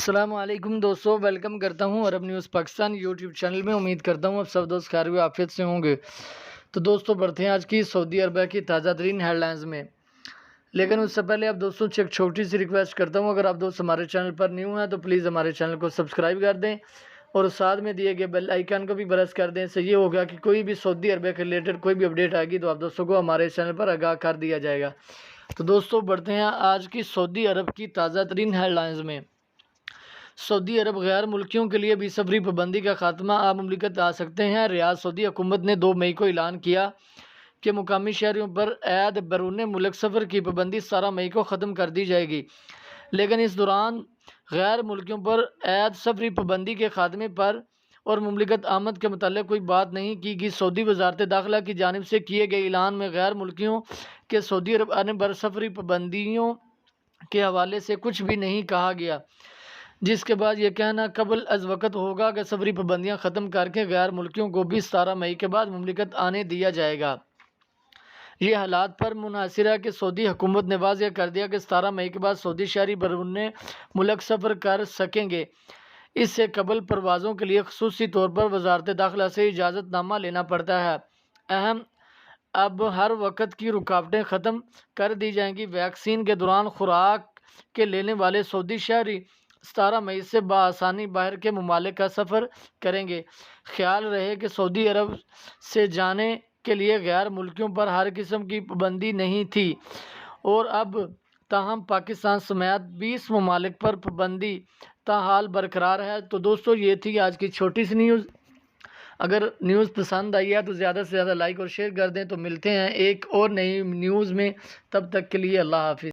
السلام علیکم دوستوں، ویلکم کرتا ہوں عرب نیوز پاکستان یوٹیوب چینل میں۔ امید کرتا ہوں اب سب دوست خیر و عافیت سے ہوں گے۔ تو دوستوں بڑھتے ہیں آج کی سعودی عربیہ کی تازہ ترین ہیڈ لائنز میں، لیکن اس سے پہلے آپ دوستوں سے ایک چھوٹی سی ریکویسٹ کرتا ہوں، اگر آپ دوست ہمارے چینل پر نیو ہیں تو پلیز ہمارے چینل کو سبسکرائب کر دیں اور ساتھ میں دیے گئے بیل آئیکن کو بھی پریس کر دیں۔ اس سے یہ ہوگا کہ کوئی بھی سعودی عربیہ کے ریلیٹڈ کوئی بھی اپڈیٹ آئے گی تو آپ دوستوں کو ہمارے چینل پر آگاہ کر دیا جائے گا۔ تو دوستوں بڑھتے ہیں آج کی سعودی عرب کی تازہ ترین ہیڈ لائنز میں۔ سعودی عرب غیر ملکیوں کے لیے بھی سفری پابندی کا خاتمہ آپ مملکت آ سکتے ہیں۔ ریاض سعودی حکومت نے 2 مئی کو اعلان کیا کہ مقامی شہریوں پر عائد بیرون ملک سفر کی پابندی 17 مئی کو ختم کر دی جائے گی، لیکن اس دوران غیر ملکیوں پر عائد سفری پابندی کے خاتمے پر اور مملکت آمد کے متعلق کوئی بات نہیں کی گئی۔ سعودی وزارت داخلہ کی جانب سے کیے گئے اعلان میں غیر ملکیوں کے سعودی عرب آنے پر سفری پابندیوں کے حوالے سے کچھ بھی نہیں کہا گیا، جس کے بعد یہ کہنا قبل از وقت ہوگا کہ سفری پابندیاں ختم کر کے غیر ملکیوں کو بھی 17 مئی کے بعد مملکت آنے دیا جائے گا۔ یہ حالات پر منحصر ہے کہ سعودی حکومت نے واضح کر دیا کہ 17 مئی کے بعد سعودی شہری بیرون ملک سفر کر سکیں گے۔ اس سے قبل پروازوں کے لیے خصوصی طور پر وزارت داخلہ سے اجازت نامہ لینا پڑتا ہے۔ اب ہر وقت کی رکاوٹیں ختم کر دی جائیں گی۔ ویکسین کے دوران خوراک کے لینے والے سعودی شہری 17 مئی سے بآسانی باہر کے ممالک کا سفر کریں گے۔ خیال رہے کہ سعودی عرب سے جانے کے لیے غیر ملکیوں پر ہر قسم کی پابندی نہیں تھی، اور اب تاہم پاکستان سمیت 20 ممالک پر پابندی تاحال برقرار ہے۔ تو دوستو یہ تھی آج کی چھوٹی سی نیوز۔ اگر نیوز پسند آئی ہے تو زیادہ سے زیادہ لائک اور شیئر کر دیں۔ تو ملتے ہیں ایک اور نئی نیوز میں، تب تک کے لیے اللہ حافظ۔